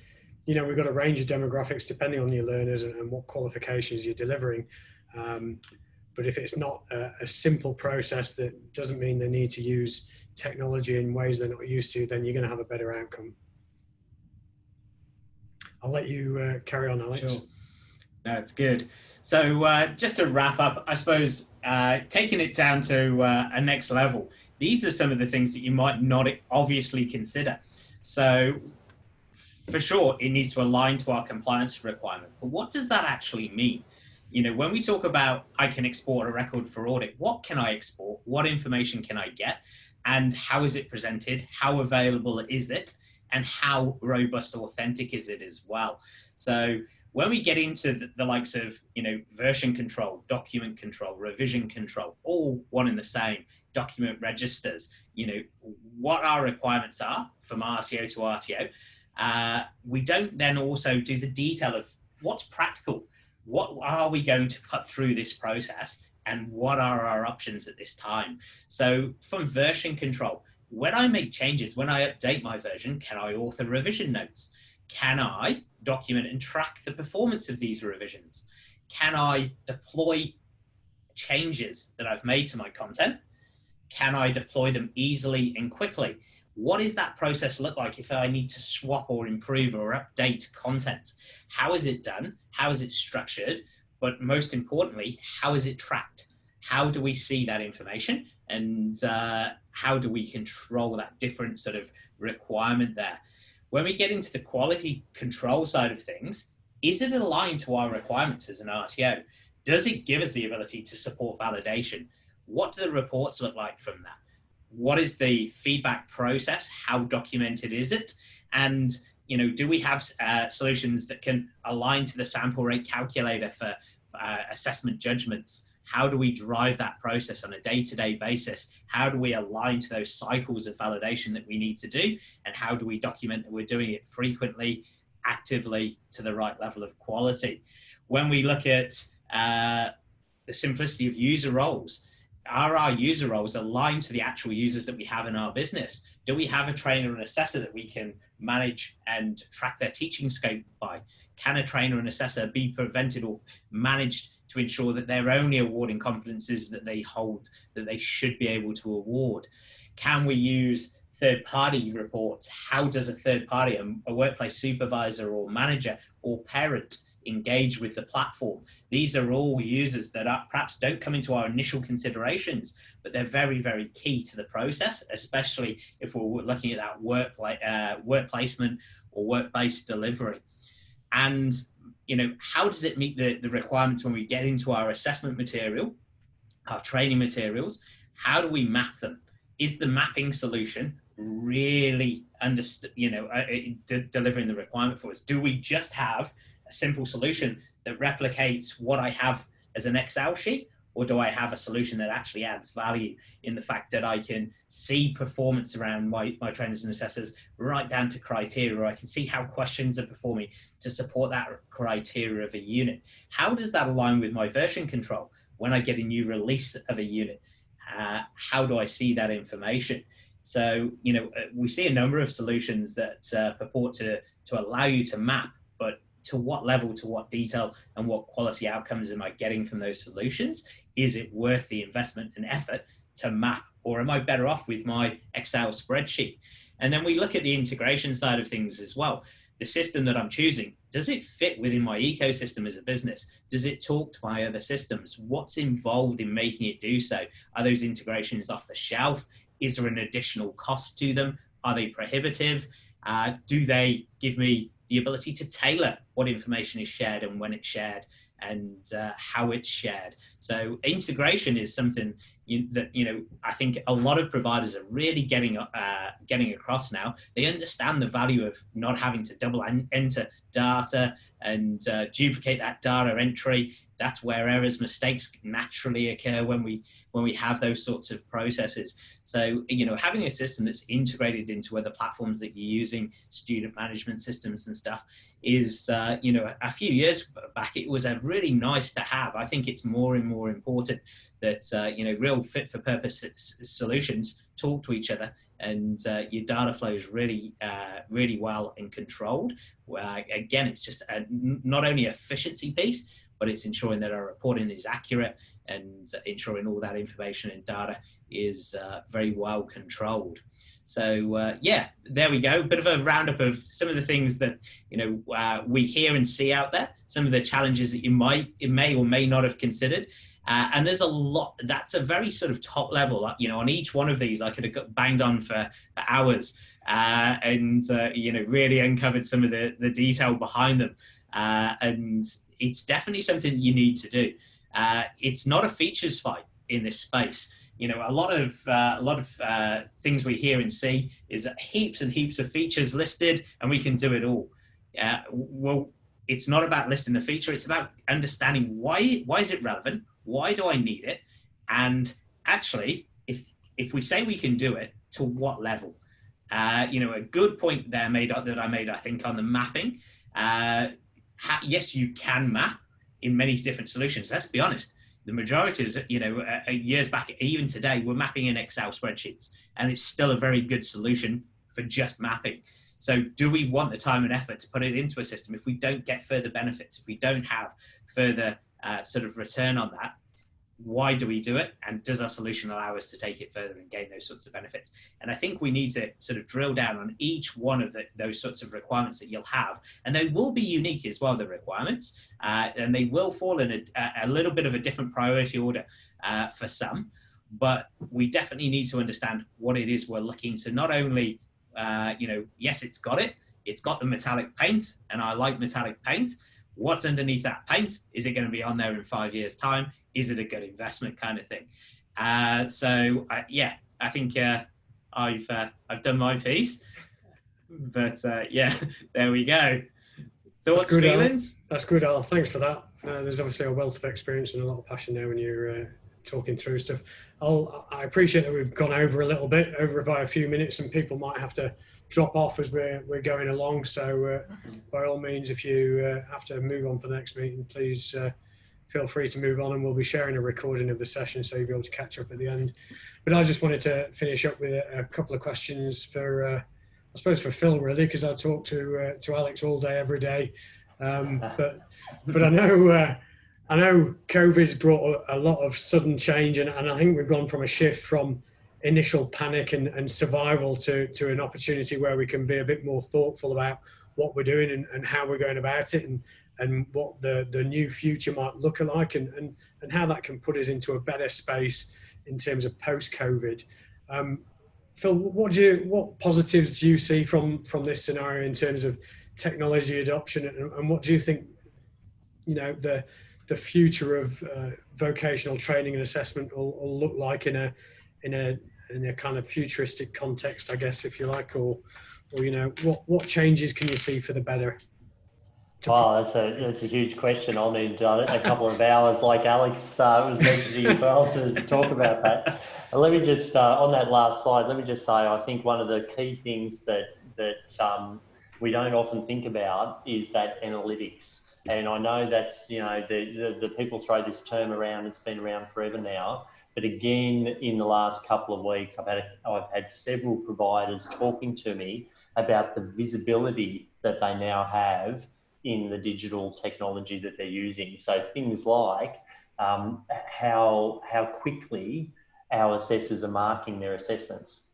Speaker 1: you know, we've got a range of demographics depending on your learners and what qualifications you're delivering. But if it's not a simple process, that doesn't mean they need to use technology in ways they're not used to, then you're going to have a better outcome. I'll let you carry on, Alex.
Speaker 2: Sure. That's good. So just to wrap up, I suppose, taking it down to a next level, these are some of the things that you might not obviously consider. So for sure, it needs to align to our compliance requirement. But what does that actually mean? You know, when we talk about I can export a record for audit, what can I export? What information can I get? And how is it presented? How available is it? And how robust, authentic is it as well? So when we get into the likes of, you know, version control, document control, revision control, all one and the same, document registers, you know, what our requirements are from RTO to RTO. We don't then also do the detail of what's practical. What are we going to put through this process, and what are our options at this time? So from version control, when I make changes, when I update my version, can I author revision notes? Can I document and track the performance of these revisions? Can I deploy changes that I've made to my content? Can I deploy them easily and quickly? What does that process look like if I need to swap or improve or update content? How is it done? How is it structured? But most importantly, how is it tracked? How do we see that information? And how do we control that different sort of requirement there? When we get into the quality control side of things, is it aligned to our requirements as an RTO? Does it give us the ability to support validation? What do the reports look like from that? What is the feedback process? How documented is it? And, do we have solutions that can align to the sample rate calculator for assessment judgments? How do we drive that process on a day-to-day basis? How do we align to those cycles of validation that we need to do? And how do we document that we're doing it frequently, actively, to the right level of quality? When we look at the simplicity of user roles, are our user roles aligned to the actual users that we have in our business? Do we have a trainer and assessor that we can manage and track their teaching scope by? Can a trainer and assessor be prevented or managed to ensure that they're only awarding competencies that they hold, that they should be able to award? Can we use third-party reports? How does a third party, a workplace supervisor or manager or parent, engage with the platform? These are all users that perhaps don't come into our initial considerations, but they're very, very key to the process, especially if we're looking at that work placement or work-based delivery. And, how does it meet the requirements when we get into our assessment material, our training materials? How do we map them? Is the mapping solution really delivering the requirement for us? Do we just have a simple solution that replicates what I have as an Excel sheet? Or do I have a solution that actually adds value in the fact that I can see performance around my trainers and assessors right down to criteria, or I can see how questions are performing to support that criteria of a unit? How does that align with my version control? When I get a new release of a unit, how do I see that information? So, we see a number of solutions that purport to allow you to map, but to what level, to what detail, and what quality outcomes am I getting from those solutions? Is it worth the investment and effort to map, or am I better off with my Excel spreadsheet? And then we look at the integration side of things as well. The system that I'm choosing, does it fit within my ecosystem as a business? Does it talk to my other systems? What's involved in making it do so? Are those integrations off the shelf? Is there an additional cost to them? Are they prohibitive? Do they give me the ability to tailor what information is shared and when it's shared, and how it's shared? So integration is something that I think a lot of providers are really getting across now. They understand the value of not having to double enter data and duplicate that data entry. That's where errors, mistakes naturally occur when we have those sorts of processes. So, having a system that's integrated into other platforms that you're using, student management systems and stuff, is, a few years back, it was a really nice to have. I think it's more and more important that, real fit for purpose solutions talk to each other, and your data flow is really, really well and controlled. Again, it's just not only efficiency piece, but it's ensuring that our reporting is accurate and ensuring all that information and data is very well controlled. So there we go. A bit of a roundup of some of the things that we hear and see out there. Some of the challenges that you may or may not have considered. And there's a lot. That's a very sort of top level. On each one of these, I could have got banged on for hours, and really uncovered some of the detail behind them. And it's definitely something you need to do. It's not a features fight in this space. A lot of things we hear and see is heaps and heaps of features listed, and we can do it all. Well, it's not about listing the feature. It's about understanding why is it relevant? Why do I need it? And actually, if we say we can do it, to what level? A good point there that I made, I think, on the mapping. Yes, you can map in many different solutions. Let's be honest. The majority is, years back, even today, we're mapping in Excel spreadsheets, and it's still a very good solution for just mapping. So do we want the time and effort to put it into a system if we don't get further benefits, if we don't have further sort of return on that? Why do we do it? And does our solution allow us to take it further and gain those sorts of benefits? And I think we need to sort of drill down on each one of those sorts of requirements that you'll have. And they will be unique as well, the requirements, and they will fall in a little bit of a different priority order for some. But we definitely need to understand what it is we're looking to not only, yes, it's got the metallic paint, and I like metallic paint. what's underneath that paint? Is it going to be on there in 5 years' time? Is it a good investment kind of thing? Yeah, I think I've done my piece, but yeah, there we go. Thoughts, feelings?
Speaker 1: That's good, Al. Thanks for that. There's obviously a wealth of experience and a lot of passion there when you're talking through stuff. I appreciate that we've gone over a little bit, over by a few minutes, and people might have to drop off as we're going along. So by all means, if you have to move on for the next meeting, please feel free to move on, and we'll be sharing a recording of the session so you'll be able to catch up at the end. But I just wanted to finish up with a couple of questions for, I suppose for Phill really, because I talk to Alex all day, every day. But I know COVID's brought a lot of sudden change, and I think we've gone from a shift from initial panic and survival to an opportunity where we can be a bit more thoughtful about what we're doing and how we're going about it, and what the new future might look like, and how that can put us into a better space in terms of post-COVID. Phill, what positives do you see from this scenario in terms of technology adoption, and what do you think, you know, the future of vocational training and assessment will look like in a kind of futuristic context, I guess, if you like, or you know, what changes can you see for the better?
Speaker 3: Wow, that's a huge question. I'll need a couple of hours, like Alex was mentioning as well, to talk about that. And let me just, on that last slide, let me just say, I think one of the key things that we don't often think about is that analytics. And I know that's, you know, the people throw this term around, it's been around forever now. But again, in the last couple of weeks, I've had several providers talking to me about the visibility that they now have in the digital technology that they're using. So things like how quickly our assessors are marking their assessments.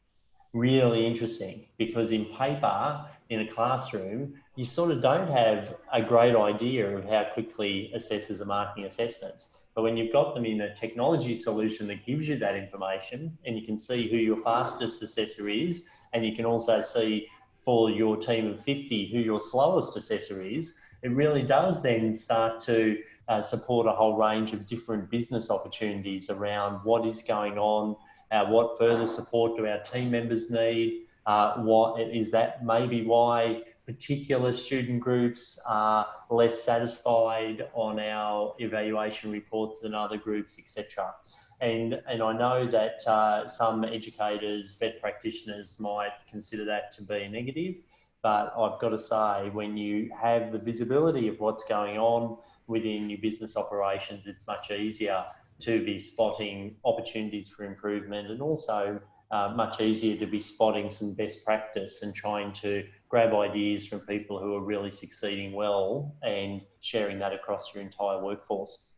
Speaker 3: Really interesting, because in paper, in a classroom, you sort of don't have a great idea of how quickly assessors are marking assessments. But when you've got them in a technology solution that gives you that information, and you can see who your fastest assessor is, and you can also see for your team of 50 who your slowest assessor is, it really does then start to support a whole range of different business opportunities around what is going on, what further support do our team members need, what is that maybe why particular student groups are less satisfied on our evaluation reports than other groups, etc. And I know that some educators, vet practitioners might consider that to be negative, but I've got to say, when you have the visibility of what's going on within your business operations, it's much easier to be spotting opportunities for improvement, and also much easier to be spotting some best practice and trying to grab ideas from people who are really succeeding well and sharing that across your entire workforce.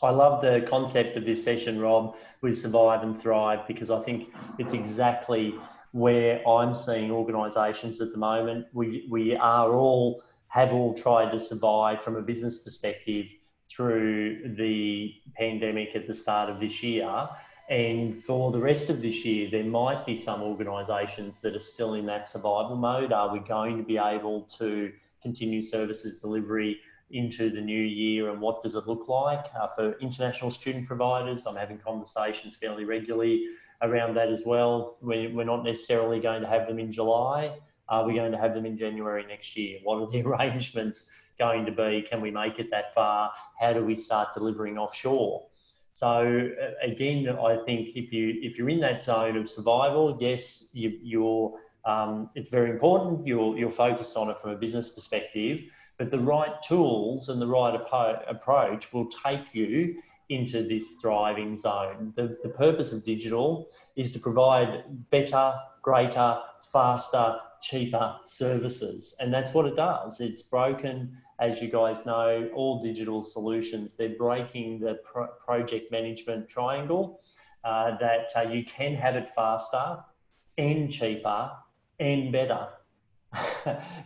Speaker 3: I love the concept of this session, Rob, with Survive and Thrive, because I think it's exactly where I'm seeing organisations at the moment. We have all tried to survive from a business perspective through the pandemic at the start of this year. And for the rest of this year, there might be some organisations that are still in that survival mode. Are we going to be able to continue services delivery into the new year, and what does it look like? For international student providers, I'm having conversations fairly regularly around that as well. We're not necessarily going to have them in July. Are we going to have them in January next year? What are the arrangements going to be? Can we make it that far? How do we start delivering offshore? So again, I think if you're in that zone of survival, yes, it's very important. You're focused on it from a business perspective, but the right tools and the right approach will take you into this thriving zone. The purpose of digital is to provide better, greater, faster, cheaper services. And that's what it does. It's broken, as you guys know, all digital solutions, they're breaking the project management triangle, that you can have it faster and cheaper and better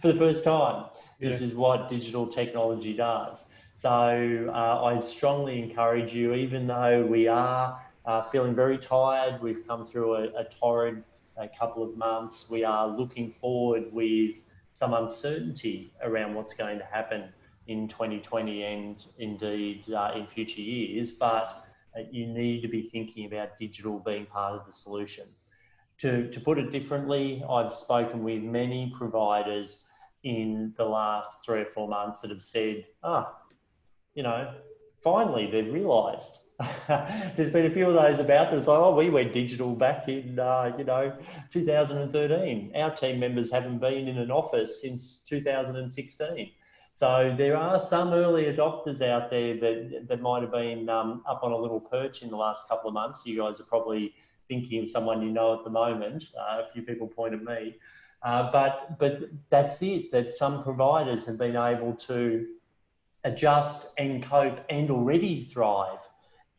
Speaker 3: for the first time. This is what digital technology does. So I strongly encourage you, even though we are feeling very tired, we've come through a torrid couple of months, we are looking forward with some uncertainty around what's going to happen in 2020 and indeed in future years, but you need to be thinking about digital being part of the solution. To put it differently, I've spoken with many providers in the last 3 or 4 months that have said, you know, finally they've realised. There's been a few of those about that. It's like, oh, we went digital back in, 2013. Our team members haven't been in an office since 2016. So there are some early adopters out there that might have been up on a little perch in the last couple of months. You guys are probably thinking of someone you know at the moment. A few people point at me. But that's it, that some providers have been able to adjust and cope and already thrive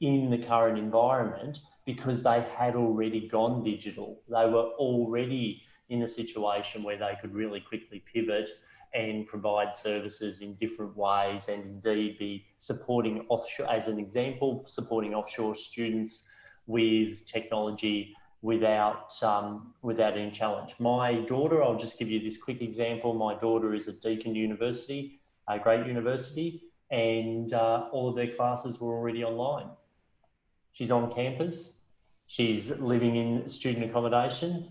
Speaker 3: in the current environment because they had already gone digital. They were already in a situation where they could really quickly pivot and provide services in different ways, and indeed be supporting offshore, as an example, supporting offshore students with technology without any challenge. My daughter, I'll just give you this quick example. My daughter is at Deakin University, a great university, and all of their classes were already online. She's on campus, she's living in student accommodation,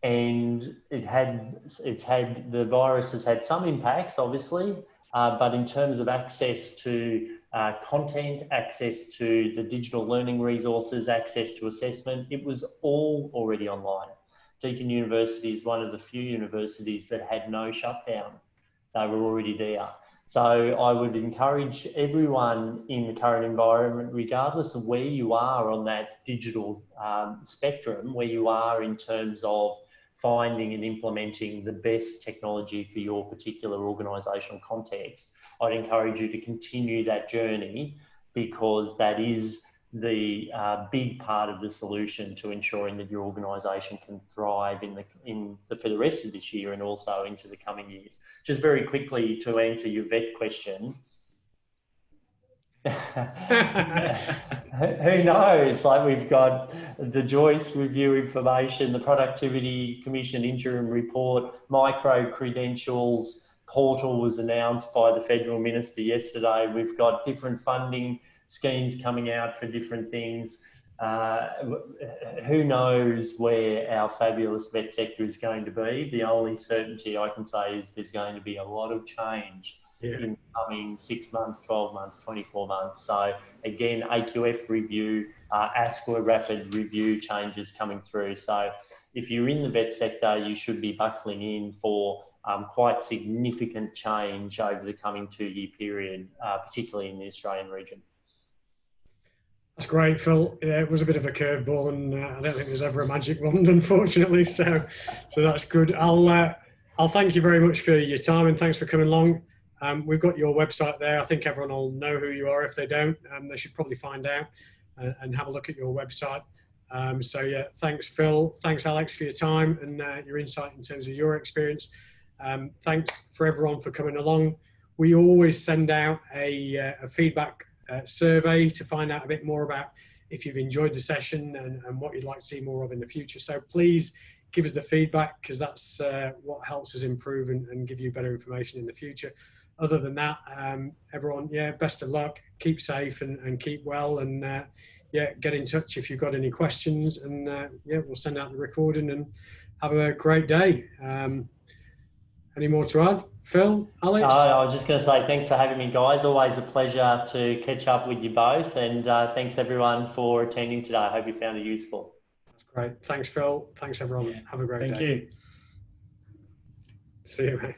Speaker 3: and the virus has had some impacts, obviously, but in terms of access to content, access to the digital learning resources, access to assessment, it was all already online. Deakin University is one of the few universities that had no shutdown. They were already there. So I would encourage everyone in the current environment, regardless of where you are on that digital spectrum, where you are in terms of finding and implementing the best technology for your particular organisational context, I'd encourage you to continue that journey, because that is the big part of the solution to ensuring that your organisation can thrive for the rest of this year and also into the coming years. Just very quickly to answer your vet question, who knows? Like, we've got the Joyce review information, the Productivity Commission interim report, micro-credentials portal was announced by the Federal Minister yesterday. We've got different funding schemes coming out for different things. Who knows where our fabulous vet sector is going to be? The only certainty I can say is there's going to be a lot of change in the coming 6 months, 12 months, 24 months. So again, AQF review, ASQA rapid review changes coming through. So if you're in the vet sector, you should be buckling in for quite significant change over the coming 2-year period, particularly in the Australian region.
Speaker 1: That's great, Phil. Yeah, it was a bit of a curveball, and I don't think there's ever a magic wand, unfortunately. So that's good. I'll thank you very much for your time, and thanks for coming along. We've got your website there. I think everyone will know who you are. If they don't, they should probably find out and have a look at your website. So yeah, thanks, Phil. Thanks, Alex, for your time and your insight in terms of your experience. Thanks for everyone for coming along. We always send out a feedback survey to find out a bit more about if you've enjoyed the session and what you'd like to see more of in the future. So please give us the feedback, because that's what helps us improve and give you better information in the future. Other than that, everyone, yeah, best of luck, keep safe and keep well, and yeah, get in touch if you've got any questions, and yeah, we'll send out the recording, and have a great day. Any more to add? Phil, Alex?
Speaker 3: I was just going to say thanks for having me, guys. Always a pleasure to catch up with you both, and thanks everyone for attending today. I hope you found it useful.
Speaker 1: That's great. Thanks, Phil. Thanks, everyone.
Speaker 2: Yeah.
Speaker 1: Have a great day.
Speaker 2: Thank you.
Speaker 1: See you, mate.